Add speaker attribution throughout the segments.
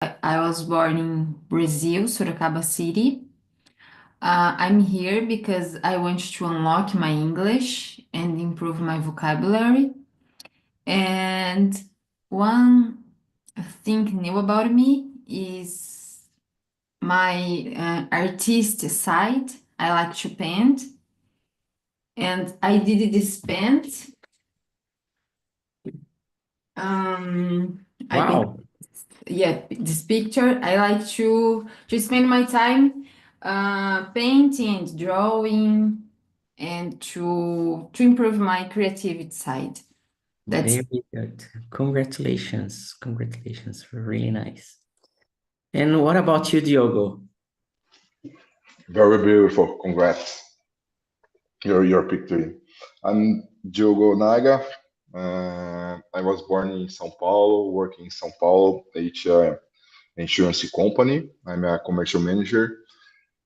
Speaker 1: I was born in Brazil, Sorocaba City. I'm here because I want to unlock my English and improve my vocabulary. And one thing new about me is my artist side. I like to paint, and I did this paint. I paint,
Speaker 2: Wow,
Speaker 1: yeah, this picture. I like to spend my time painting and drawing and to improve my creativity side. That's
Speaker 2: very good. Congratulations. Congratulations. Really nice. And what about you, Diogo?
Speaker 3: Very beautiful. Congrats. Your picture. I'm Diogo Naga. I was born in São Paulo, working in São Paulo, insurance company. I'm a commercial manager.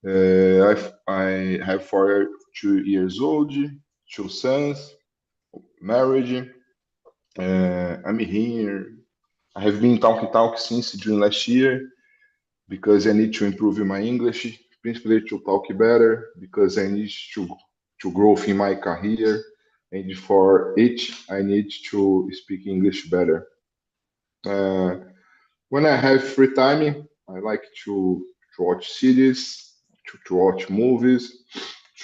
Speaker 3: I have 2 years old, two sons, married. I'm here. I have been talk since June last year because I need to improve my English, principally to talk better because I need to grow in my career, and for it I need to speak English better. Uh, when I have free time, I like to watch series, to watch movies,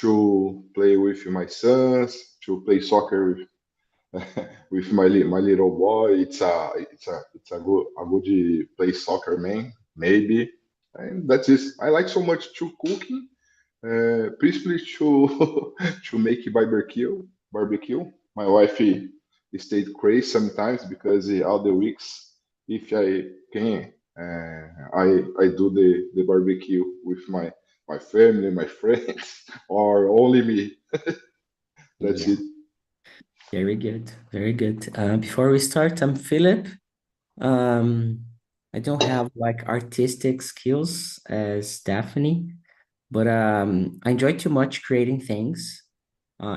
Speaker 3: to play with my sons, to play soccer with my little boy. It's a good play soccer, man. Maybe, and that's it. I like so much to cooking, principally to to make barbecue. Barbecue. My wife stayed crazy sometimes because all the weeks, if I can, I do the barbecue with my family, my friends, or only me. That's
Speaker 2: Yeah,
Speaker 3: it.
Speaker 2: very good. Very good. Before we start, I'm Philip. Um, I don't have like artistic skills as Stephanie, but I enjoy too much creating things.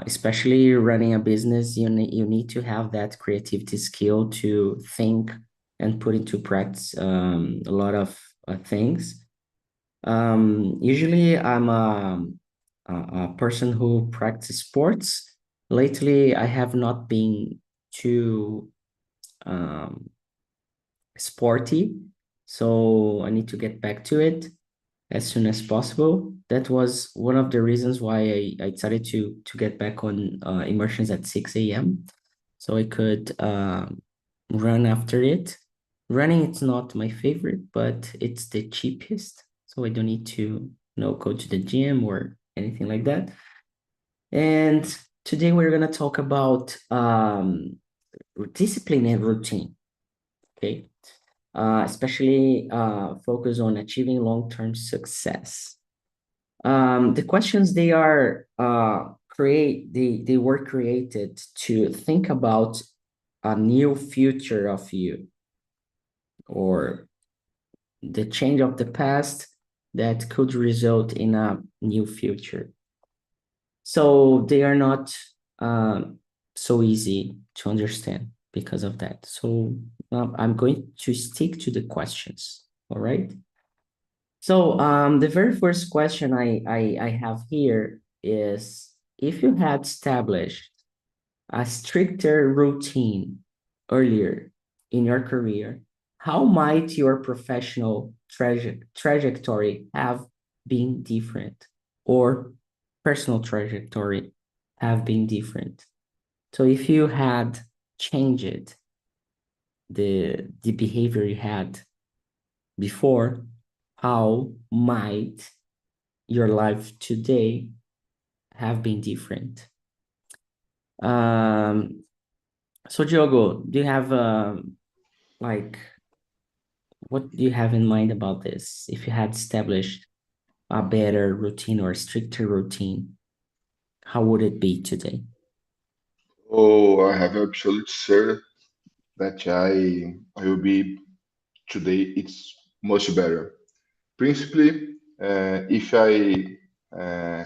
Speaker 2: Especially running a business, you need to have that creativity skill to think and put into practice a lot of things. Usually, I'm a person who practice sports. Lately, I have not been too um, sporty, so I need to get back to it as soon as possible. That was one of the reasons why I decided to get back on immersions at 6 a.m. so I could run after it. Running it's not my favorite, but it's the cheapest, so I don't need to go to the gym or anything like that. And today we're gonna talk about discipline and routine. Okay, especially focus on achieving long-term success. The questions they are they were created to think about a new future of you or the change of the past that could result in a new future. So they are not so easy to understand because of that. So I'm going to stick to the questions. All right. So the very first question I have here is if you had established a stricter routine earlier in your career, how might your professional trajectory have been different or personal trajectory have been different? So if you had changed the behavior you had before, how might your life today have been different? Um, so Diogo, do you have like what do you have in mind about this? If you had established a better routine or a stricter routine, how would it be today?
Speaker 3: Oh, I have absolute sure that I will be today. It's much better. Principally, if I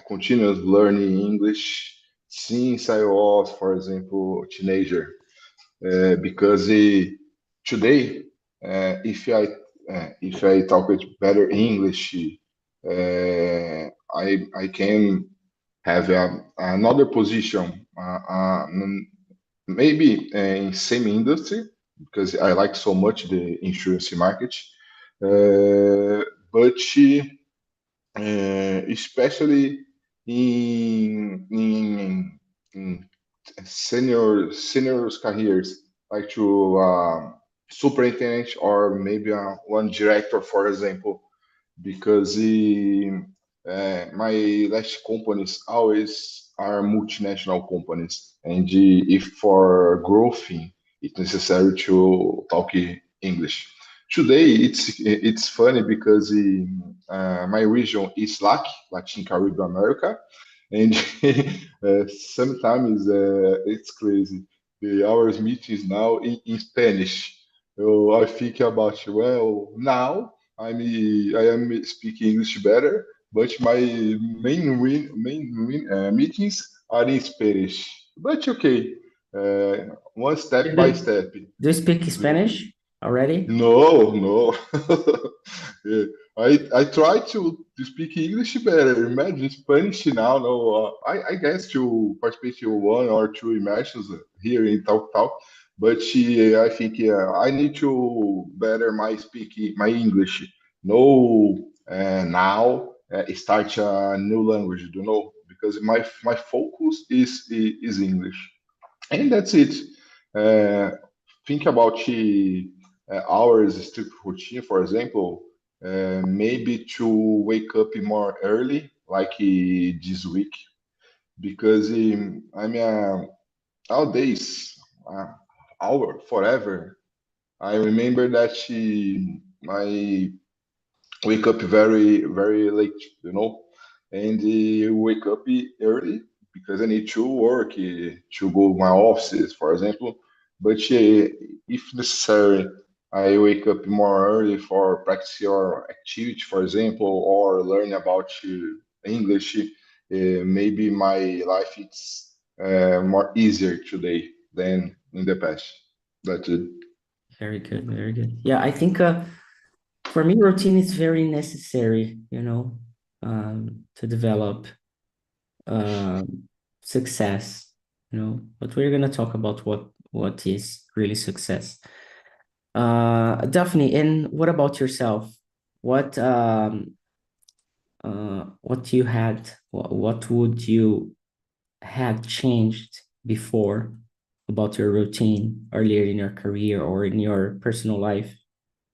Speaker 3: continue learning English since I was, for example, a teenager, because today, if I if I talk it better English, I can have another position, maybe in same industry because I like so much the insurance market, but especially in seniors careers, like to superintendent or maybe one director, for example, because my last companies always are multinational companies, and if for growth, it's necessary to talk English. Today, it's funny because my region is Latin Caribbean America, and sometimes it's crazy. Our meetings now in Spanish. So I think about, well, now I am speaking English better, but my meetings are in Spanish. But okay, one step by
Speaker 2: Do
Speaker 3: step.
Speaker 2: you speak Spanish already?
Speaker 3: No, no. Yeah, I try to speak English better. Imagine Spanish now. No, I guess to participate in one or two immersions here in Talk Talk, but I think I need to better my speaking my English. No, now start a new language. You know, because my focus is English, and that's it. Uh, think about hours strict routine, for example, maybe to wake up more early, like this week, because I mean, nowadays, hour forever. I remember that I wake up very late, and wake up early because I need to work to go my offices, for example. But if necessary, I wake up more early for practice your activity, for example, or learn about English. Maybe my life is more easier today than in the past. That's it.
Speaker 2: Very good, very good. Yeah, I think for me, routine is very necessary, to develop success, but we're gonna talk about what is really success. Daphne, and what about yourself? What you had, what would you had changed before about your routine earlier in your career or in your personal life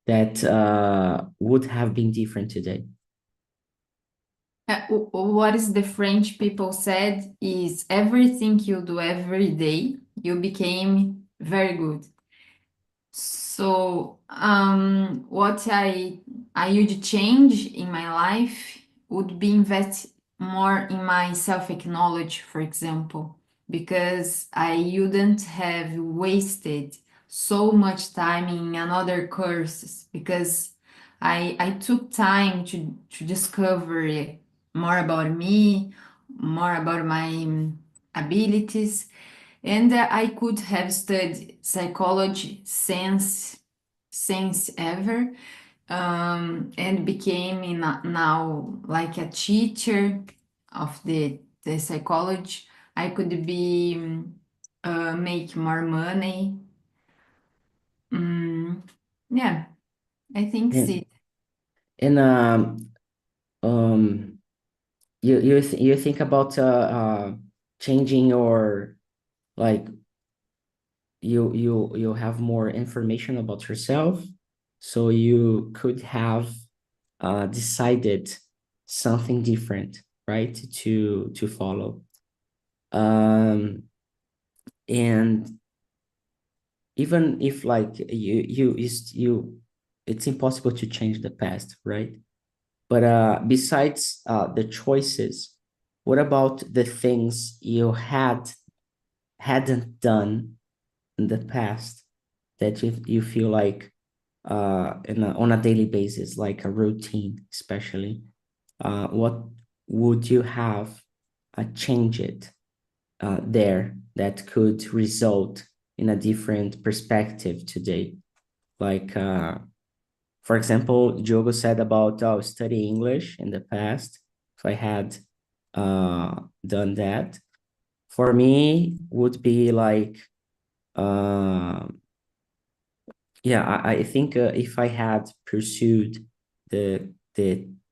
Speaker 2: that would have been different today?
Speaker 1: What is the French people said is everything you do every day, you became very good. So, what I would change in my life would be invest more in my self-acknowledge, for example, because I wouldn't have wasted so much time in another courses because I took time to discover more about me, more about my abilities. And I could have studied psychology since ever, and became now like a teacher of the psychology. I could be make more money. Mm, yeah, I think so.
Speaker 2: And and um you think about changing your, like, you have more information about yourself, so you could have decided something different, right, to follow. And even if, like, you it's impossible to change the past, right? But besides the choices, what about the things you hadn't done in the past that you feel like on a daily basis, like a routine, especially? What would you have change it there that could result in a different perspective today? Like For example, Diogo said about study English in the past. If I had done that, for me would be like, yeah, I think if I had pursued the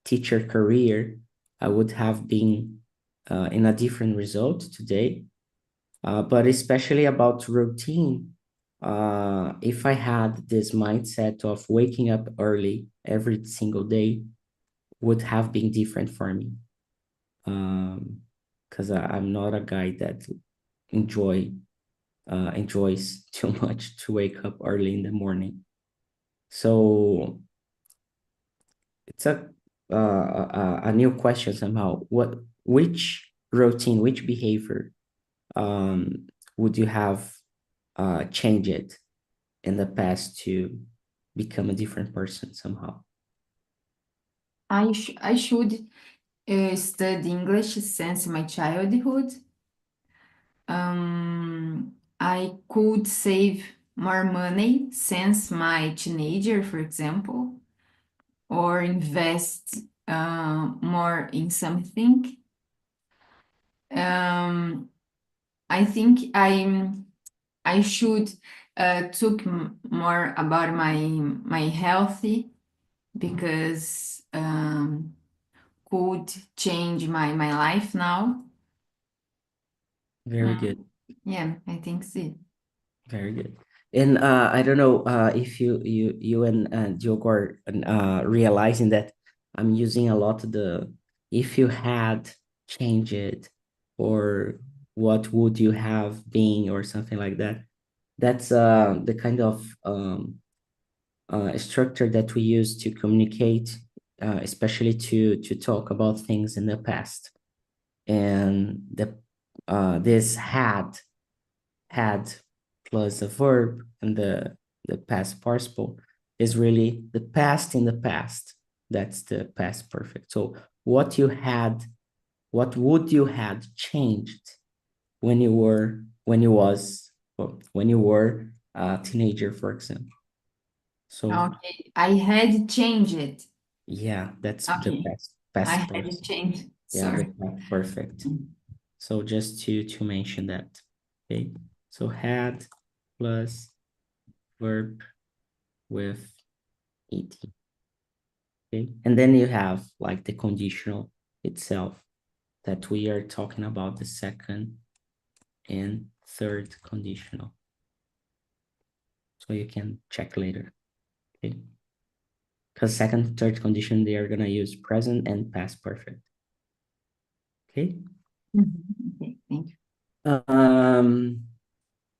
Speaker 2: teacher career, I would have been in a different result today. But especially about routine, if I had this mindset of waking up early every single day, would have been different for me. Because I'm not a guy that enjoys too much to wake up early in the morning. So it's a new question somehow. Which routine, which behavior would you have changed in the past to become a different person somehow?
Speaker 1: I should study English since my childhood. I could save more money since my teenager, for example, or invest more in something. I think I should took more about my healthy because could change my life now.
Speaker 2: Very good.
Speaker 1: Yeah, I think so.
Speaker 2: Very good. And I don't know if you and Diogo are realizing that I'm using a lot of the if you had changed it, or what would you have been, or something like that. That's the kind of structure that we use to communicate, especially to talk about things in the past. And this had plus a verb and the past participle is really the past in the past. That's the past perfect. So what would you had changed when you were a teenager, for example? So
Speaker 1: Okay, I had changed it.
Speaker 2: yeah, that's the
Speaker 1: Okay, I
Speaker 2: past
Speaker 1: had
Speaker 2: person.
Speaker 1: changed.
Speaker 2: Yeah, the
Speaker 1: Sorry.
Speaker 2: past perfect. So just to mention that. Okay. So had plus verb with et. Okay. And then you have like the conditional itself that we are talking about, the second and third conditional. So you can check later. Okay. Because second, third condition, they are gonna use present and past perfect. Okay.
Speaker 1: Okay, thank you.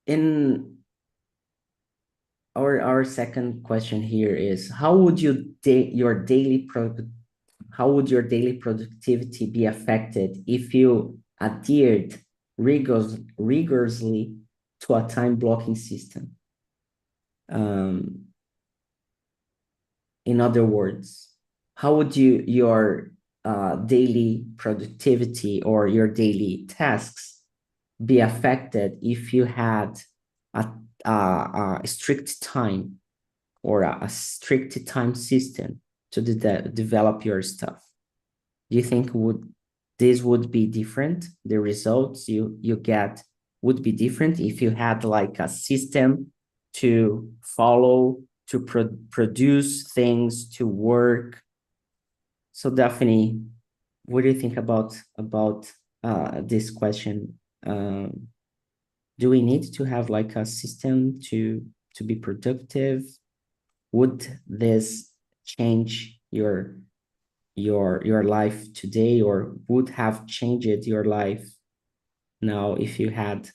Speaker 2: In our second question here is, how would your daily productivity be affected if you adhered rigorously to a time blocking system? In other words, how would your daily productivity or your daily tasks be affected if you had a strict time, or a strict time system to develop your stuff? Do you think this would be different? The results you get would be different if you had like a system to follow, to produce things, to work. So Daphne, what do you think about this question? Do we need to have like a system to be productive? Would this change your life today, or would have changed your life now if you had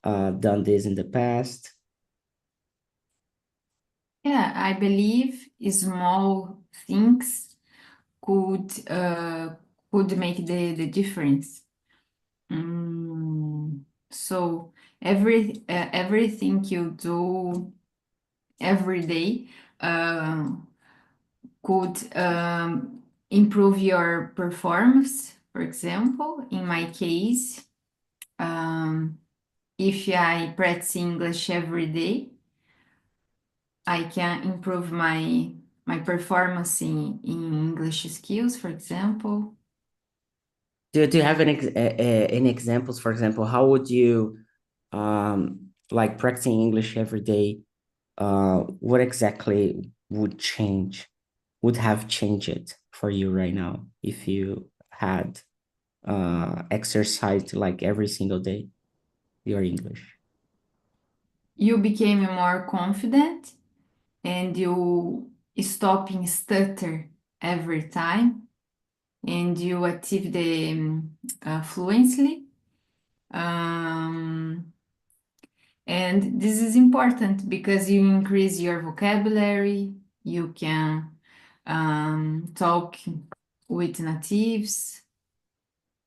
Speaker 2: done this in the past?
Speaker 1: Yeah, I believe small things could make the difference. So everything you do every day could improve your performance. For example, in my case, if I practice English every day, I can improve my my performance in English skills, for example.
Speaker 2: Do you have any examples? For example, how would you like practicing English every day? What exactly would have changed it for you right now if you had exercised like every single day your English?
Speaker 1: You became more confident and you stopping stutter every time and you achieve the fluency. Um, and this is important because you increase your vocabulary, you can talk with natives,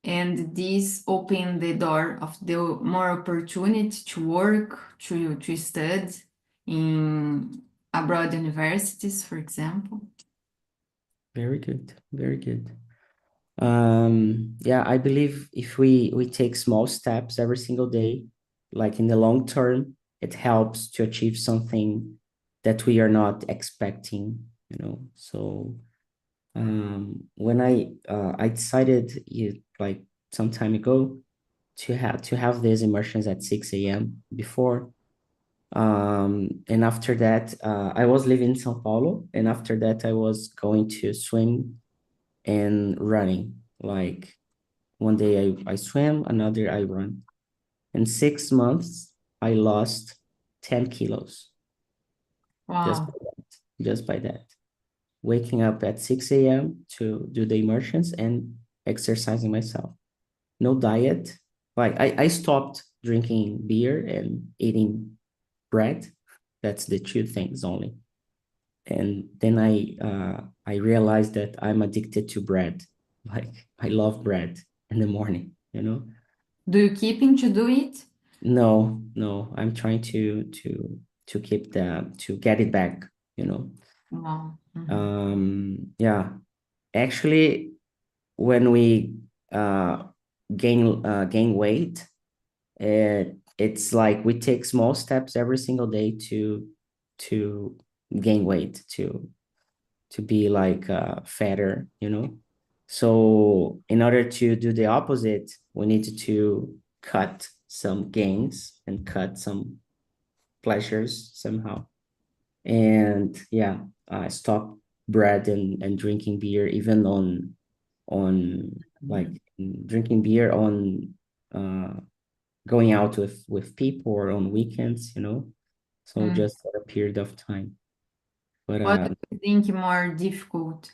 Speaker 1: and this open the door of the more opportunity to work, to study in abroad universities, for example.
Speaker 2: Very good, very good. Yeah, I believe if we take small steps every single day, like in the long term, it helps to achieve something that we are not expecting, you know. So when I decided like some time ago to have these immersions at 6 a.m. before. And after that, I was living in São Paulo, and after that I was going to swim and running. Like one day I swim, another I run. In 6 months, I lost 10 kilos just by
Speaker 1: Wow.
Speaker 2: that, just by that. Waking up at 6 a.m. to do the immersions and exercising myself. No diet. Like I stopped drinking beer and eating bread. That's the two things only. And then I realized that I'm addicted to bread. Like I love bread in the morning, you know?
Speaker 1: Do you keeping to do it?
Speaker 2: No, no, I'm trying to keep to get it back, you know.
Speaker 1: Wow. Mhm.
Speaker 2: Yeah. Actually, when we uh gain weight, it's like we take small steps every single day to gain weight, to be like fatter, you know. So in order to do the opposite, we need to cut some gains and cut some pleasures somehow. And yeah, I stop bread and drinking beer, even on like drinking beer on uh going out with people or on weekends, you know. So
Speaker 1: Mm.
Speaker 2: just for a period of time. But
Speaker 1: What do you think more difficult,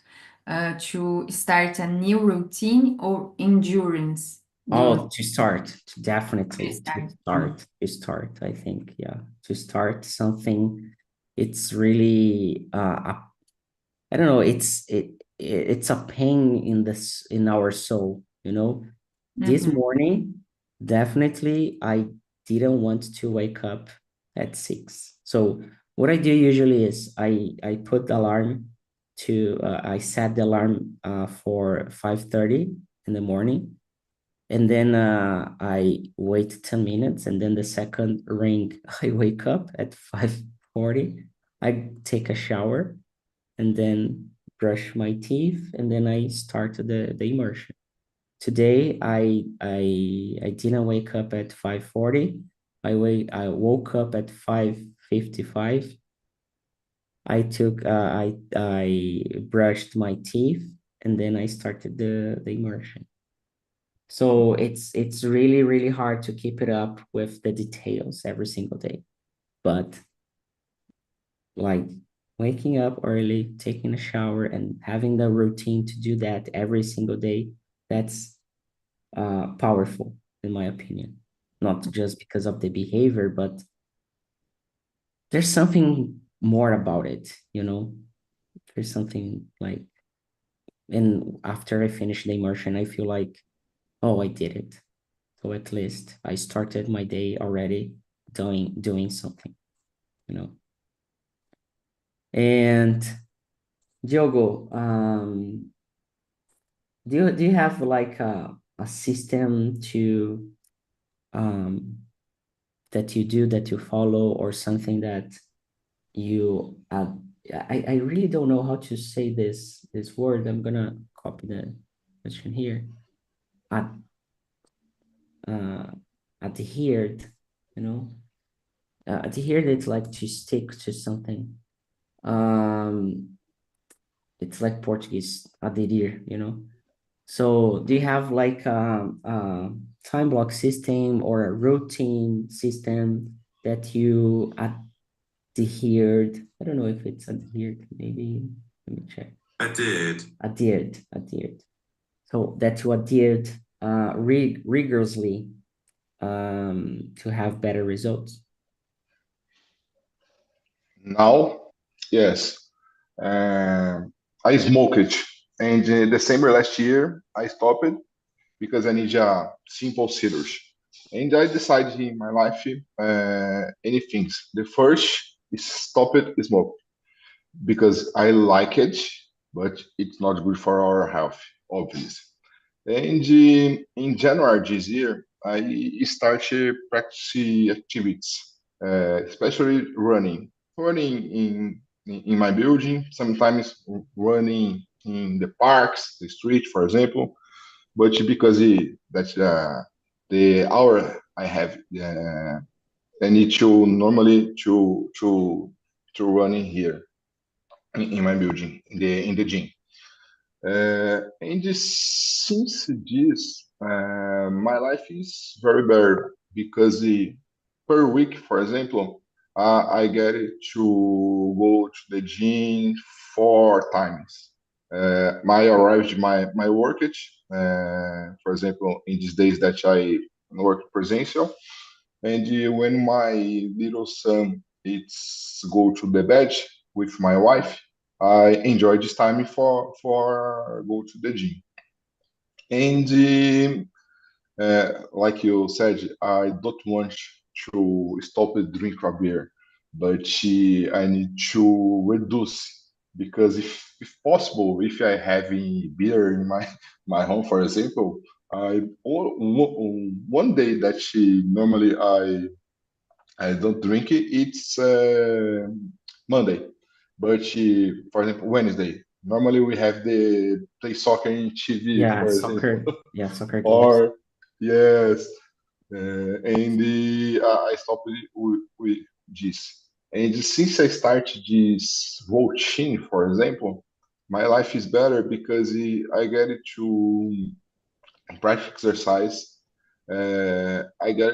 Speaker 1: to start a new routine or endurance? The
Speaker 2: oh, to start, definitely
Speaker 1: start.
Speaker 2: to start, I think, yeah, to start something, it's really I don't know, it's a pain in this in our soul, you know. This
Speaker 1: Mhm.
Speaker 2: morning, definitely, I didn't want to wake up at 6. So what I do usually is I put the alarm I set the alarm for 5:30 in the morning, and then I wait 10 minutes, and then the second ring, I wake up at 5:40. I take a shower and then brush my teeth, and then I start the immersion. Today I didn't wake up at 5:40. I woke up at 5:55. I brushed my teeth, and then I started the immersion. So it's really hard to keep it up with the details every single day. But like waking up early, taking a shower, and having the routine to do that every single day, that's powerful in my opinion. Not just because of the behavior, but there's something more about it, you know? There's something like, and after I finish the immersion, I feel like, oh, I did it. So at least I started my day already doing something, you know. And Diogo, do you have like a system to um that you do, that you follow, or something that you I really don't know how to say this word. I'm gonna copy the question here. Uh, adhered, you know. Adhered, it's like to stick to something. It's like Portuguese, aderir, you know. So do you have like a time block system or a routine system that you adhered? I don't know if it's adhered, maybe. Let me check. Adhered. So that you adhered rigorously to have better results.
Speaker 3: Now, yes. I smoked, and in December last year, I stopped it because I need a simple cigarettes. And I decided in my life any things. The first is stop it smoke because I like it, but it's not good for our health, obviously. And in January this year, I started practicing activities, especially running. Running in my building, sometimes running in the parks, the street, for example. But because that's the hour I have, I need to normally to run in here in my building in the gym. And since this, my life is very better because per week, for example, I get it to go to the gym 4 times. I arrived my work it, for example, in these days that I work presential, and when my little son it's go to the bed with my wife, I enjoy this time for go to the gym. And like you said, I don't want to stop the drink of beer, but I need to reduce because if possible, if I having beer in my my home, for example, one day that normally I don't drink it. It's Monday, but for example, Wednesday. Normally we have the play soccer in TV,
Speaker 2: Yeah,
Speaker 3: for example,
Speaker 2: soccer. Yeah, soccer games.
Speaker 3: or yes, and I stopped with this. And since I started this routine, for example, my life is better because I get it to practice exercise. I got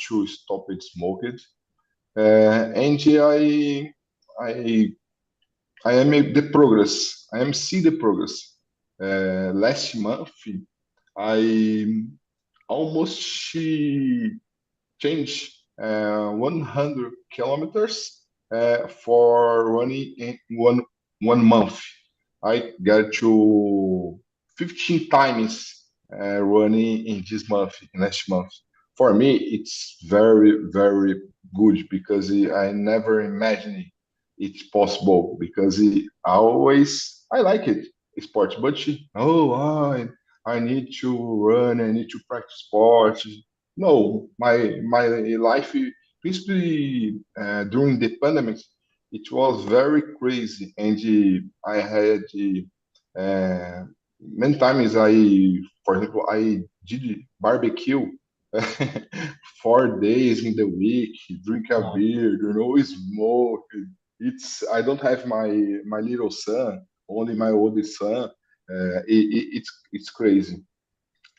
Speaker 3: to stop it smoking, and I I am the progress. I am see the progress. Last month, I almost changed 100 kilometers for running in one month. I got to 15 times running in this month, in last month. For me, it's very, very good because I never imagined it's possible because I like it, sports, but oh, I need to run, I need to practice sports. No, my life, especially during the pandemic, it was very crazy, and I had many times for example, I did barbecue 4 days in the week, drink a
Speaker 2: Wow.
Speaker 3: beer, smoke. I don't have my little son, only my oldest son. It's crazy.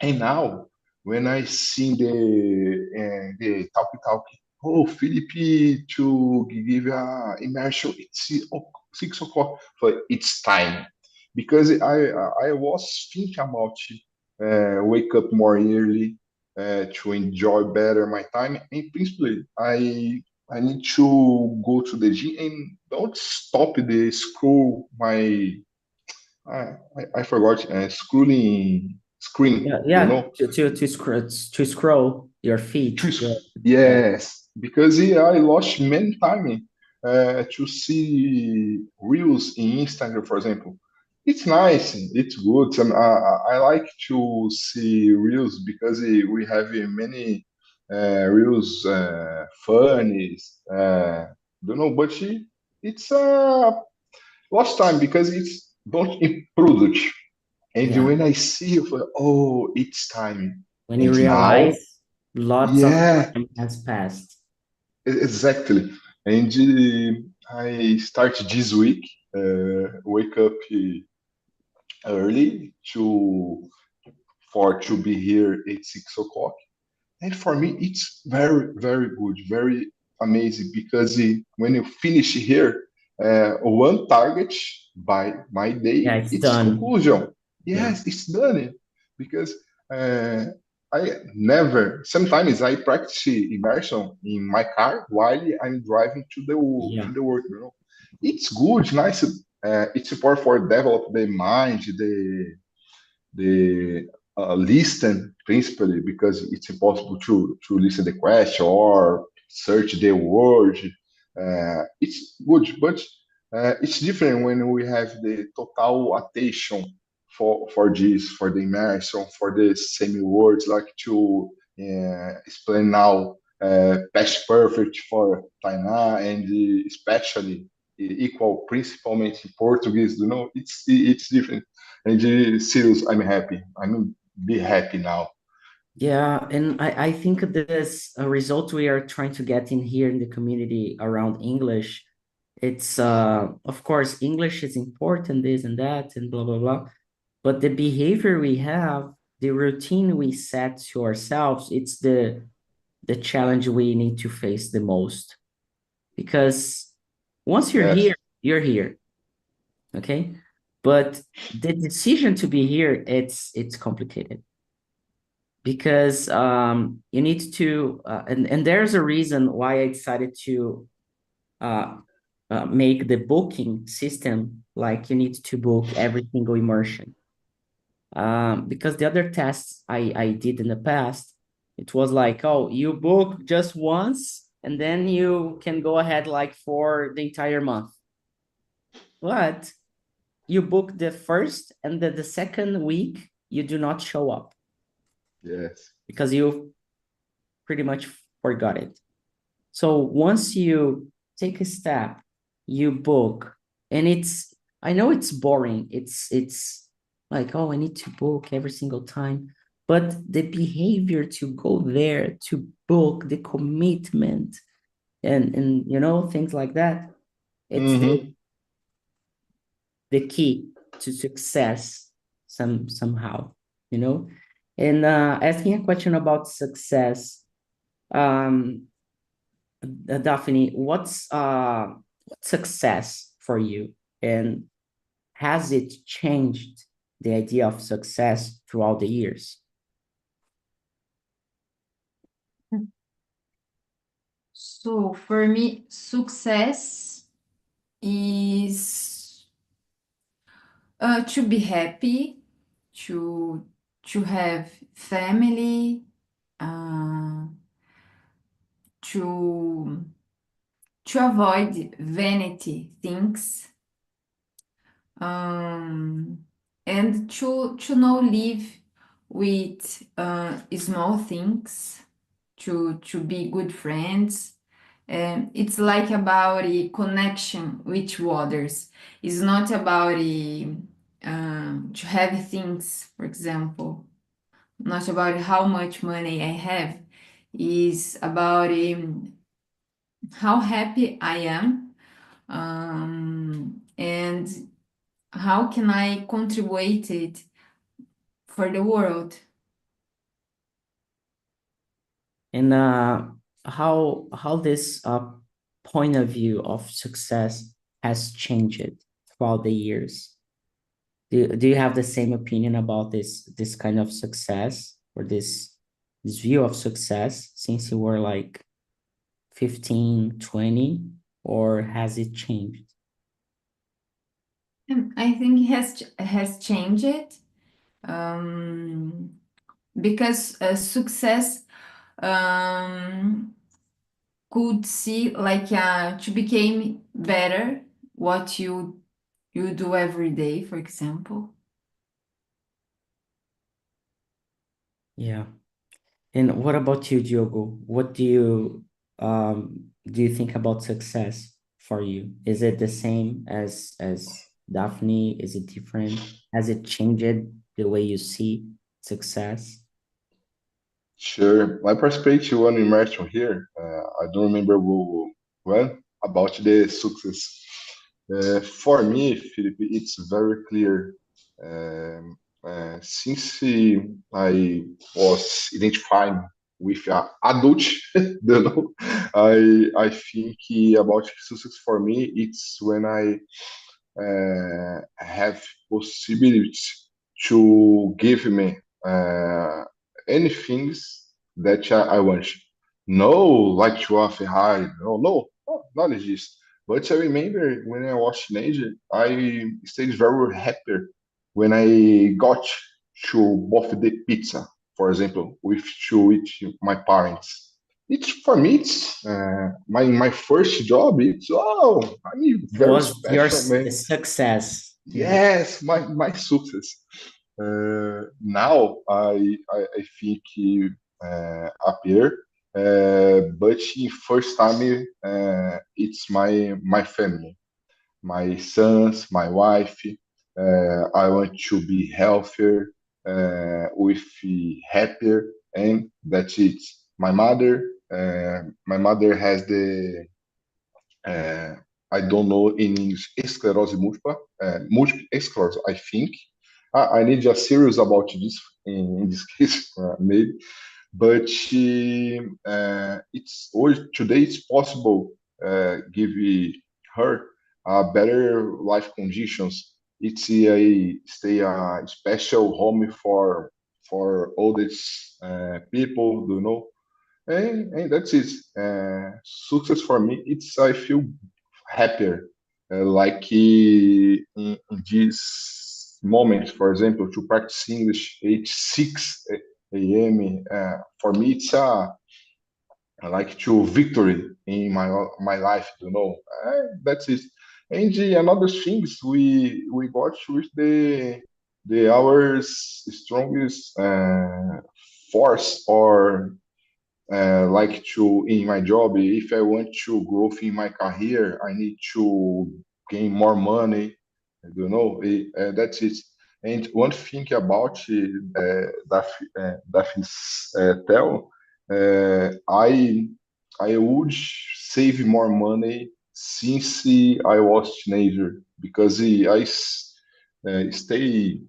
Speaker 3: And now, when I see the talk, oh, Felipe to give a immersion, it's 6 o'clock, so it's time because I was thinking about wake up more early to enjoy better my time, and principally I need to go to the gym and don't stop the scroll my I forgot scrolling screen,
Speaker 2: Yeah, to scroll your feet.
Speaker 3: Chris,
Speaker 2: Yeah.
Speaker 3: yes, because I lost many time to see reels in Instagram, for example. It's nice, it's good, and I like to see reels because we have many reels, funny, don't know, but it's lost time because it's don't improve. And
Speaker 2: Yeah.
Speaker 3: when I see it, oh, it's time.
Speaker 2: When you
Speaker 3: And now,
Speaker 2: realize lots of
Speaker 3: yeah,
Speaker 2: time has passed.
Speaker 3: exactly. And I start this week, wake up early to be here at 6 o'clock. And for me, it's very, very good, very amazing because when you finish here, one target by my
Speaker 2: Yeah,
Speaker 3: day,
Speaker 2: it's
Speaker 3: it's
Speaker 2: done.
Speaker 3: conclusion.
Speaker 2: Yeah.
Speaker 3: Yes, it's done. Because uh, I never, sometimes I practice immersion in my car while I'm driving
Speaker 2: Yeah.
Speaker 3: to the work. It's good, nice. It's support for develop the mind, the listen principally because it's impossible to listen the question or search the word. It's good, but it's different when we have the total attention for this, for the immersion, for the same words, like to explain now past perfect for Tainá and especially equal principalmente in Portuguese. It's different. And serious, I'm happy. I'm be happy now.
Speaker 2: Yeah, and I think this result we are trying to get in here in the community around English, it's of course English is important, this and that, and blah blah blah. But the behavior we have, the routine we set to ourselves, it's the challenge we need to face the most. Because once
Speaker 3: Yes,
Speaker 2: you're here, okay? But the decision to be here, it's complicated because you need to and there's a reason why I decided to uh, make the booking system like you need to book every single immersion. Because the other tests I did in the past, it was like, oh, you book just once and then you can go ahead like for the entire month. But you book the first and the second week, you do not show up
Speaker 3: yes,
Speaker 2: because you pretty much forgot it. So once you take a step, you book, and I know it's boring. It's like, oh, I need to book every single time. But the behavior to go there, to book, the commitment, and things like that, it's
Speaker 3: hmm
Speaker 2: the key to success somehow, you know? And asking a question about success, um, Daphne, what's success for you? And has it changed the idea of success throughout the years?
Speaker 1: So for me, success is to be happy, to have family, uh, to avoid vanity things, um, and to know live with small things, to be good friends. It's like about a connection with others. It's not about to have things, for example, not about how much money I have. Is about how happy I am, and how can I contribute it for the world.
Speaker 2: And how this point of view of success has changed throughout the years? Do you have the same opinion about this kind of success or this view of success since you were like 15, 20, or has it changed?
Speaker 1: I think it has changed, um, because success, um, could see like to become better what you do every day, for example.
Speaker 2: Yeah. And what about you, Diogo? What do you think about success for you? Is it the same as Daphne? Is it different? Has it changed the way you see success?
Speaker 3: Sure. My perspective on immersion here, I don't remember when about the success. For me, Felipe, it's very clear. Since I was identifying with adult, you know, I think about success for me, it's when I have possibility to give me any things that I want. No, like to have a high, not this. But I remember when I was teenager, I stayed very happy when I got to both the pizza, for example, with to eat my parents. It's for me, it's my first job. It's I'm
Speaker 2: It
Speaker 3: very
Speaker 2: was your
Speaker 3: special, man.
Speaker 2: success. Yeah.
Speaker 3: Yes, my success. Now I think appear, but in first time it's my family, my sons, my wife. I want to be healthier, with happier, and that's it. My mother has the uh, I don't know in English, sclerosis multiple sclerosis, I think. I need a serious about this in this case, maybe. But today it's possible give her better life conditions. It's a stay a special home for oldest people, you know, and that's it. Success for me, it's I feel happier, like in this moment, for example, to practice English at 6 a.m. For me, it's like to victory in my life, you know. That's it. And another things we got with the our strongest force or like to in my job, if I want to grow in my career, I need to gain more money, you know. That's it. And one thing about that is tell, I would save more money since I was teenager because stay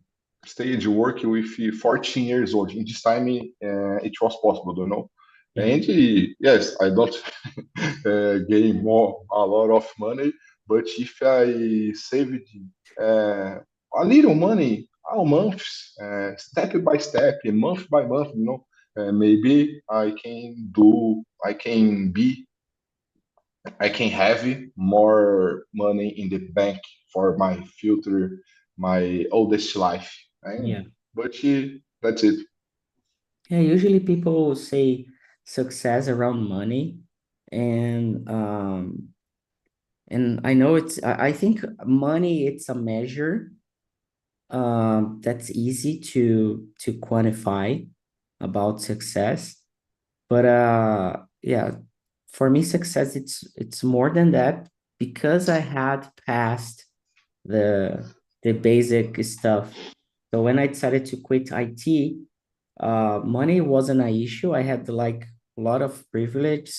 Speaker 3: stayed working with 14 years old. In this time, it was possible, you know.
Speaker 2: Yeah.
Speaker 3: And yes, I don't gain a lot of money, but if I saved a little money a month, step by step, month by month, you know, maybe I can have more money in the bank for my future, my oldest life.
Speaker 2: Yeah.
Speaker 3: But that's it.
Speaker 2: Yeah, usually people say success around money, and I know I think money it's a measure that's easy to quantify about success. But yeah, for me success it's more than that because I had passed the basic stuff. So when I decided to quit IT, money wasn't an issue. I had like a lot of privilege.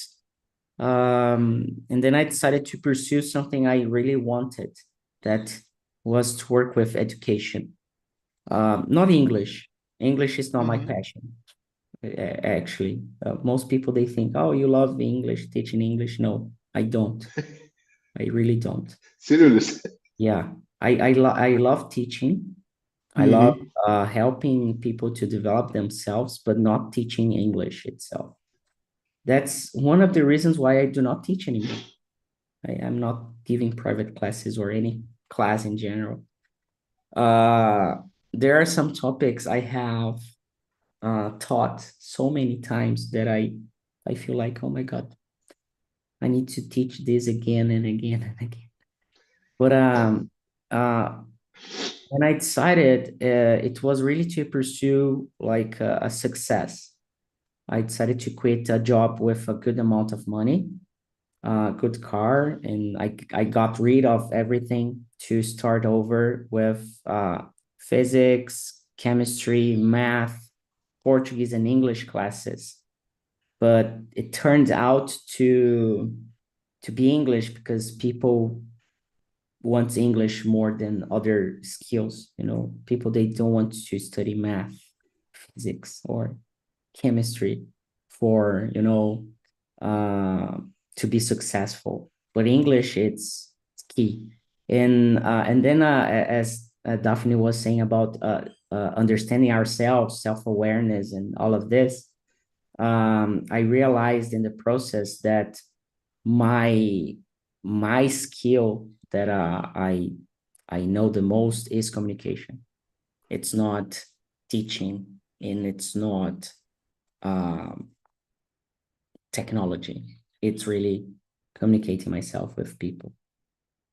Speaker 2: And then I decided to pursue something I really wanted, that was to work with education. Not English. English is not my
Speaker 3: Hmm.
Speaker 2: passion, actually. Most people, they think, oh, you love English, teaching English. No, I don't. I really don't.
Speaker 3: Seriously.
Speaker 2: Yeah, I love teaching. I love
Speaker 3: Hmm.
Speaker 2: helping people to develop themselves, but not teaching English itself. That's one of the reasons why I do not teach anymore. I am not giving private classes or any class in general. Uh, there are some topics I have taught so many times that I feel like, oh my God, I need to teach this again and again and again. But uh, when I decided, it was really to pursue like a success. I decided to quit a job with a good amount of money a good car, and I got rid of everything to start over with physics, chemistry, math, Portuguese, and English classes. But it turned out to be English because people want English more than other skills. People, they don't want to study math, physics, or chemistry for to be successful. But English, it's key. And then as Daphne was saying about understanding ourselves, self-awareness, and all of this, I realized in the process that my my skill that I know the most is communication. It's not teaching, and it's not technology. It's really communicating myself with people.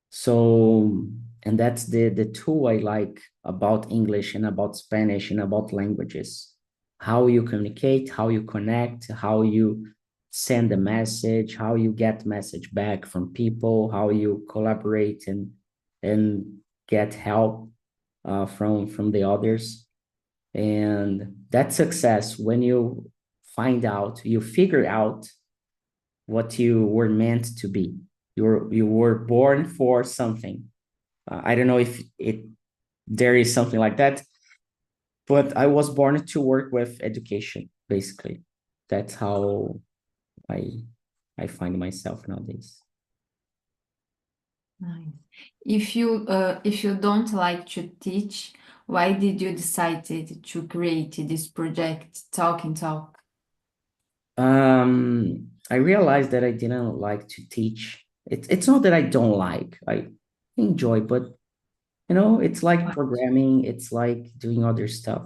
Speaker 2: So, and that's the tool I like about English and about Spanish and about languages. How you communicate, how you connect, how you send a message, how you get message back from people, how you collaborate and get help from the others. And that's success when you you figure out what you were meant to be. You were born for something. I don't know if there is something like that, but I was born to work with education, basically. That's how I I find myself nowadays.
Speaker 1: Nice. If you don't like to teach, why did you decide to create this project, Talk and Talk?
Speaker 2: I realized that I didn't like to teach. It's not that I don't like. I enjoy, but it's like programming. It's like doing other stuff.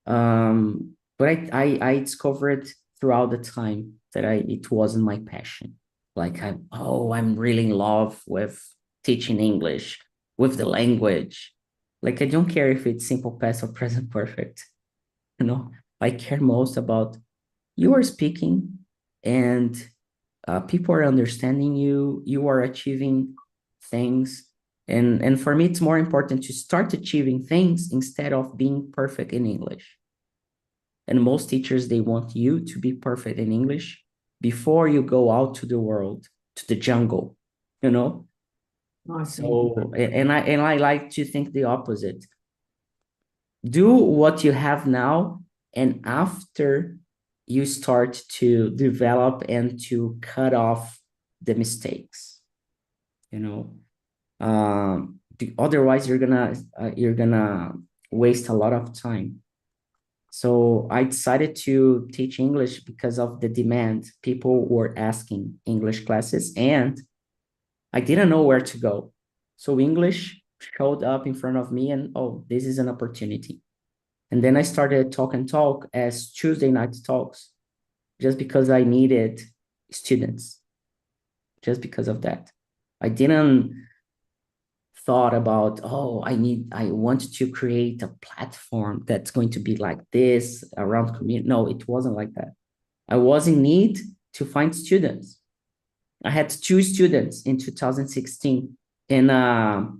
Speaker 2: But I discovered throughout the time that it wasn't my passion. Like I'm really in love with teaching English, with the language. Like I don't care if it's simple past or present perfect. I care most about you are speaking, and people are understanding you. You are achieving things, and for me, it's more important to start achieving things instead of being perfect in English. And most teachers, they want you to be perfect in English before you go out to the world, to the jungle, you know? So, and I like to think the opposite. Do what you have now, and after you start to develop and to cut off the mistakes, you know? Otherwise you're gonna waste a lot of time. So I decided to teach English because of the demand. People were asking English classes, and I didn't know where to go. So English showed up in front of me, and oh, this is an opportunity. And then I started Talk and Talk as Tuesday night talks, just because I needed students, just because of that. I didn't thought about, oh, I want to create a platform that's going to be like this around community. No, it wasn't like that. I was in need to find students. I had 2 students in 2016 in uh,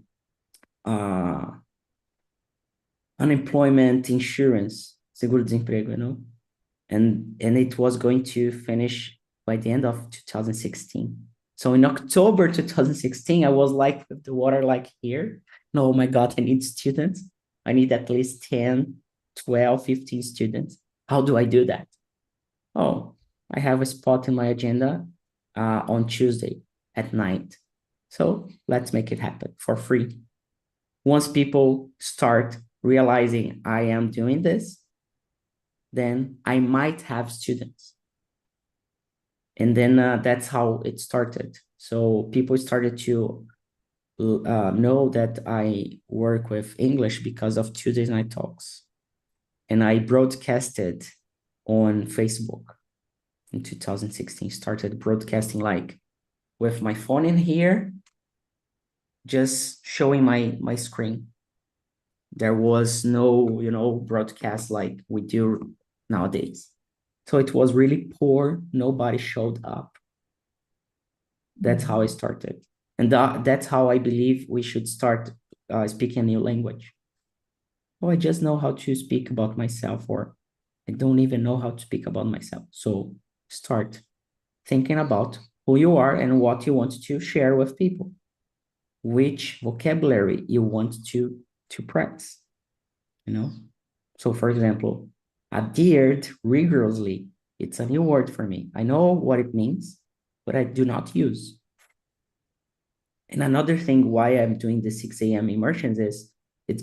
Speaker 2: unemployment insurance, seguro-desemprego, and it was going to finish by the end of 2016. So in October 2016, I was like with the water like here. No, oh my God, I need students. I need at least 10, 12, 15 students. How do I do that? Oh, I have a spot in my agenda on Tuesday at night. So let's make it happen for free. Once people start realizing I am doing this, then I might have students. And then that's how it started. So people started to know that I work with English because of Tuesday night talks. And I broadcasted on Facebook in 2016, started broadcasting like with my phone in here, just showing my screen. There was no, broadcast like we do nowadays. So it was really poor. Nobody showed up. That's how I started. And that's how I believe we should start speaking a new language. Oh, I just know how to speak about myself, or I don't even know how to speak about myself. So start thinking about who you are and what you want to share with people, which vocabulary you want to practice, you know? So for example, adhered rigorously, it's a new word for me. I know what it means, but I do not use. And another thing why I'm doing the 6 a.m. immersions is it's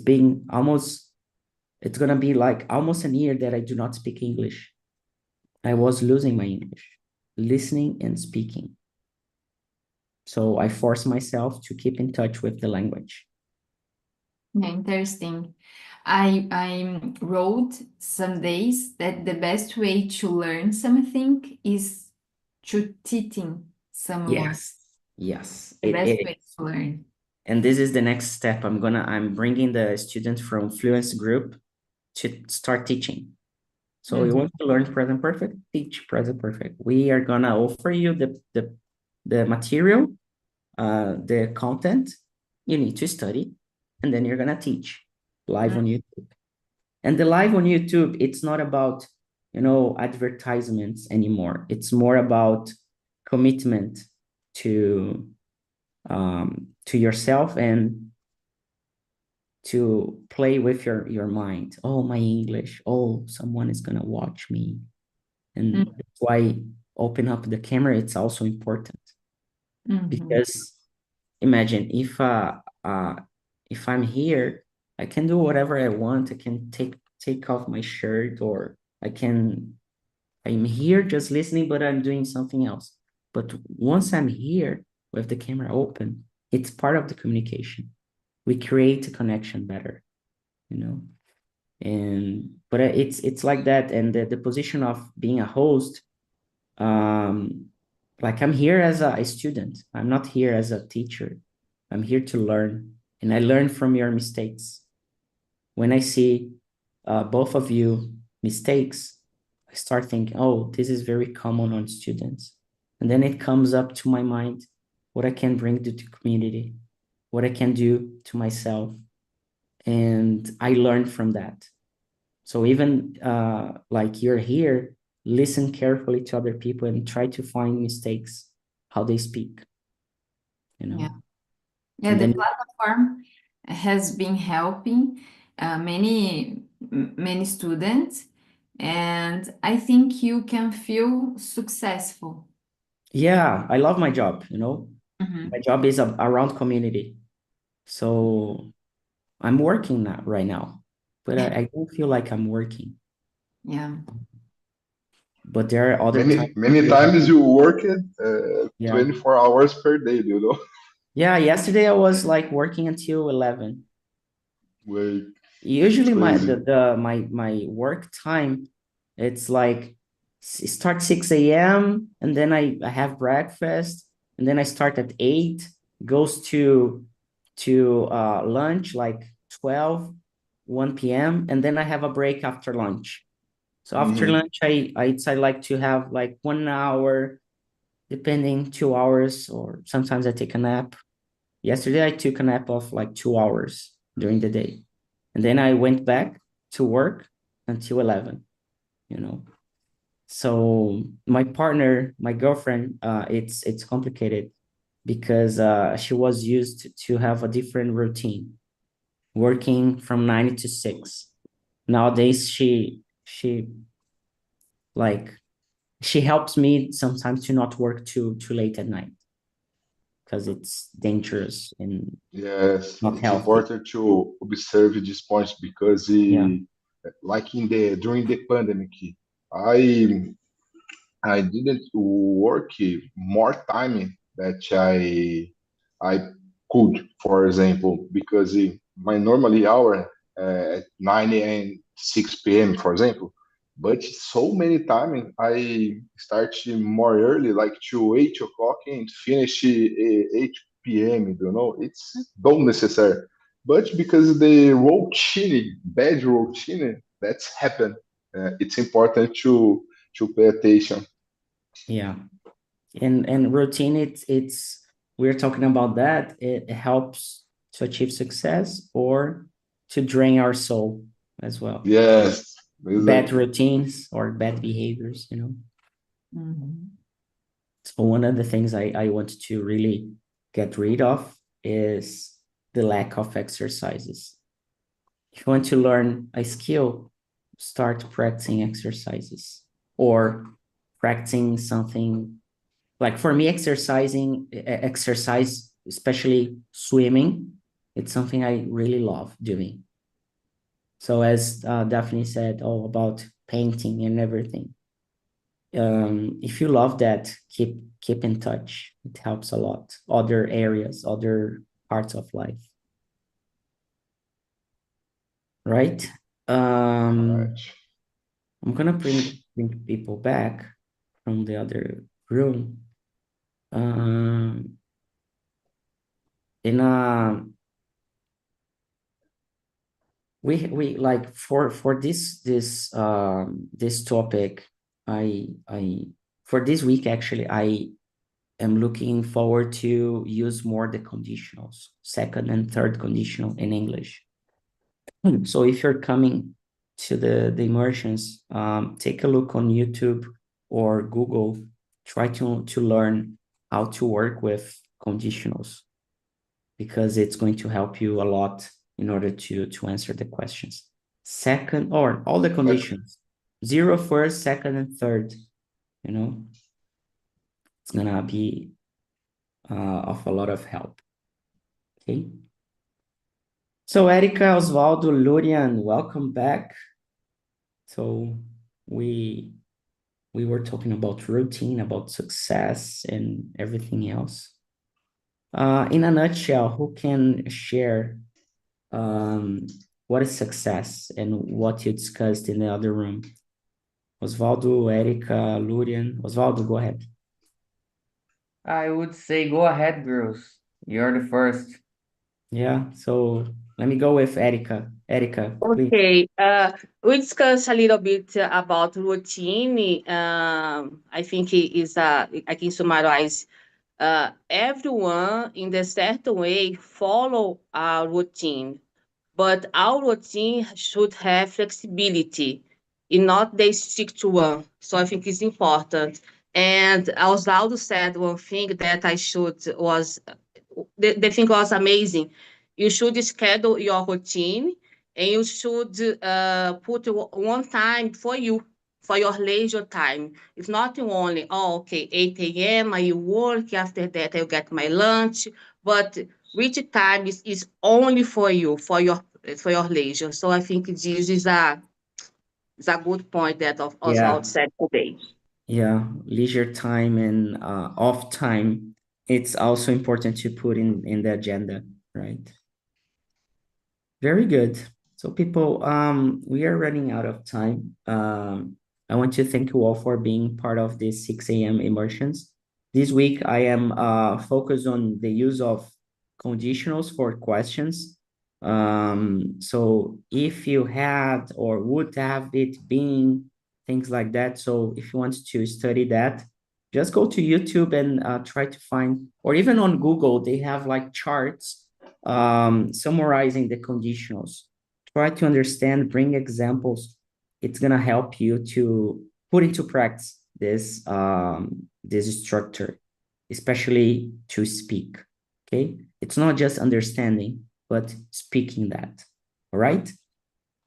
Speaker 2: gonna be like almost a year that I do not speak English. I was losing my English, listening and speaking. So I force myself to keep in touch with the language.
Speaker 1: Yeah, interesting. I wrote some days that the best way to learn something is to teaching someone.
Speaker 2: Yes,
Speaker 1: The
Speaker 2: it
Speaker 1: best
Speaker 2: is.
Speaker 1: way to learn.
Speaker 2: And this is the next step. I'm bringing the students from Fluence group to start teaching. So you
Speaker 1: Mhm.
Speaker 2: want to learn present perfect, teach present perfect. We are gonna offer you the material, the content you need to study, and then you're gonna teach live on YouTube. And the live on YouTube, it's not about, advertisements anymore. It's more about commitment to to yourself and to play with your mind. Oh, my English. Oh, someone is gonna watch me. And
Speaker 1: Mhm.
Speaker 2: that's why open up the camera, it's also important.
Speaker 1: Mhm.
Speaker 2: Because imagine if I'm here, I can do whatever I want. I can take off my shirt, or I'm here just listening, but I'm doing something else. But once I'm here with the camera open, it's part of the communication. We create a connection better, you know. And but it's like that. And the position of being a host, um, like I'm here as a student. I'm not here as a teacher. I'm here to learn, and I learn from your mistakes. When I see both of you mistakes, I start thinking, oh, this is very common on students. And then it comes up to my mind what I can bring to the community, what I can do to myself. And I learn from that. So even like you're here, listen carefully to other people and try to find mistakes, how they speak, you
Speaker 1: Yeah.
Speaker 2: know.
Speaker 1: Yeah,
Speaker 2: And
Speaker 1: the
Speaker 2: then
Speaker 1: platform has been helping many students, and I think you can feel successful.
Speaker 2: yeah, I love my job, My
Speaker 1: Mhm.
Speaker 2: job is around community. So I'm working now right now, but I don't feel like I'm working.
Speaker 1: Yeah.
Speaker 2: But there are other times.
Speaker 3: Many times you work it
Speaker 2: Yeah.
Speaker 3: 24 hours per day, you know?
Speaker 2: Yeah, yesterday I was like working until 11.
Speaker 3: Like, it's
Speaker 2: Usually
Speaker 3: crazy.
Speaker 2: my work time, it's like start 6 a.m. and then I have breakfast, and then I start at 8, goes to lunch like 12, 1 p.m., and then I have a break after lunch. So after
Speaker 3: Hmm.
Speaker 2: lunch, I like to have like 1 hour, depending, 2 hours, or sometimes I take a nap. Yesterday, I took a nap of like 2 hours during the day. And then I went back to work until 11, you know. So my partner, my girlfriend, it's complicated because she was used to have a different routine, working from 9 to 6. Nowadays, she like she helps me sometimes to not work too late at night because it's dangerous and
Speaker 3: Yes,
Speaker 2: not
Speaker 3: it's
Speaker 2: healthy.
Speaker 3: important to observe these points because,
Speaker 2: Yeah.
Speaker 3: like during the pandemic, I I didn't work more time that I could, for example, because my normally hour at 9 and 6 p.m., for example. But so many time I start more early, like to 8 o'clock and finish 8 p.m. You know, it's don't necessary. But because the routine, bad routine, that's happened. It's important to pay attention.
Speaker 2: Yeah. And routine, it's we're talking about that. It helps to achieve success or to drain our soul as well.
Speaker 3: Yes,
Speaker 2: Bad
Speaker 3: exactly.
Speaker 2: routines or bad behaviors, you know.
Speaker 1: Uhum.
Speaker 2: So one of the things I want to really get rid of is the lack of exercises. If you want to learn a skill, start practicing exercises or practicing something. Like for me, exercise, especially swimming, it's something I really love doing. So as Daphne said, all about painting and everything. If you love that, keep in touch. It helps a lot. Other areas, other parts of life, right?
Speaker 3: Right.
Speaker 2: I'm gonna bring people back from the other room. In we like for this topic, I for this week actually I am looking forward to use more the conditionals, second and third conditional in English. So if you're coming to the immersions, take a look on YouTube or Google, try to learn how to work with conditionals because it's going to help you a lot in order to answer the questions. Second, or all the
Speaker 3: Like,
Speaker 2: conditions, zero, first, second, and third, you know, it's gonna be of a lot of help. Okay. So Erica, Osvaldo, Lurian, welcome back. So we we were talking about routine, about success, and everything else. In a nutshell, who can share what is success and what you discussed in the other room? Osvaldo, Erica, Lurian. Osvaldo, go ahead.
Speaker 4: I would say go ahead, girls. You're the first.
Speaker 2: Yeah, so let me go with Erica. Erica, please.
Speaker 5: Okay, we discussed a little bit about routine. I think it is I can summarize. Everyone in the certain way follow a routine, but our routine should have flexibility and not they stick to one. So I think it's important. And Osvaldo said one thing that I should was the thing was amazing. You should schedule your routine and you should put one time for you for your leisure time. It's not only, oh, okay, 8 a.m. I work, after that I get my lunch, but which time is only for you, for your leisure. So I think this is a good point that
Speaker 2: Yeah,
Speaker 5: Oswald said today.
Speaker 2: yeah. Leisure time and off time. It's also important to put in the agenda, right? Very good. So people, we are running out of time. I want to thank you all for being part of this 6 a.m. immersions. This week, I am focused on the use of conditionals for questions. So if you had or would have it been, things like that. So if you want to study that, just go to YouTube and try to find, or even on Google, they have like charts summarizing the conditionals. Try to understand, bring examples. It's gonna help you to put into practice this structure, especially to speak. Okay, it's not just understanding, but speaking that. All right.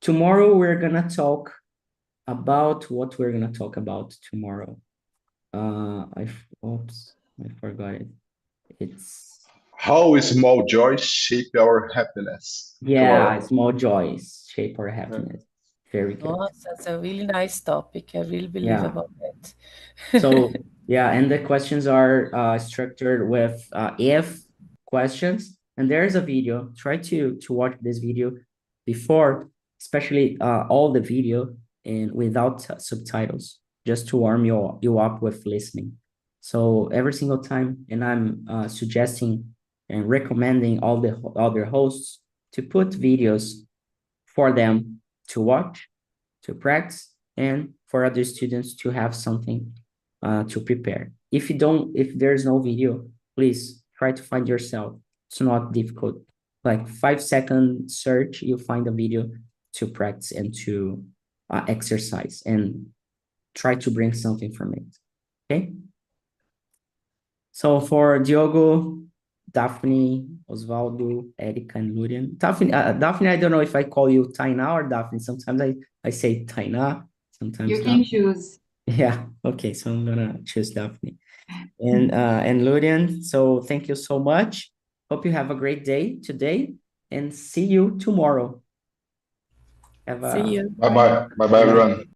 Speaker 2: Tomorrow we're gonna talk about what we're gonna talk about tomorrow. Oops, I forgot it. It's
Speaker 3: how small joys shape our happiness
Speaker 2: yeah,
Speaker 3: tomorrow.
Speaker 2: small joys shape our happiness. Very good.
Speaker 6: Nossa, that's a really nice topic. I really believe
Speaker 2: Yeah.
Speaker 6: about that.
Speaker 2: So yeah, and the questions are structured with if questions, and there's a video. Try to watch this video before, especially all the video and without subtitles, just to warm you up with listening. So every single time, and I'm suggesting and recommending all the other hosts to put videos for them to watch, to practice, and for other students to have something to prepare. If there's no video, please try to find yourself. It's not difficult. Like 5-second search, you find a video to practice and to exercise, and try to bring something from it. Okay? So for Diogo, Daphne, Osvaldo, Erica, and Lurian. Daphne, I don't know if I call you Taina or Daphne. Sometimes I say Taina, sometimes
Speaker 1: You can
Speaker 2: Daphne.
Speaker 1: choose.
Speaker 2: Yeah, okay, so I'm gonna choose Daphne. And Lurian, so thank you so much. Hope you have a great day today, and see you tomorrow. Have
Speaker 6: See
Speaker 2: a
Speaker 6: you.
Speaker 3: Bye bye. Bye bye, everyone.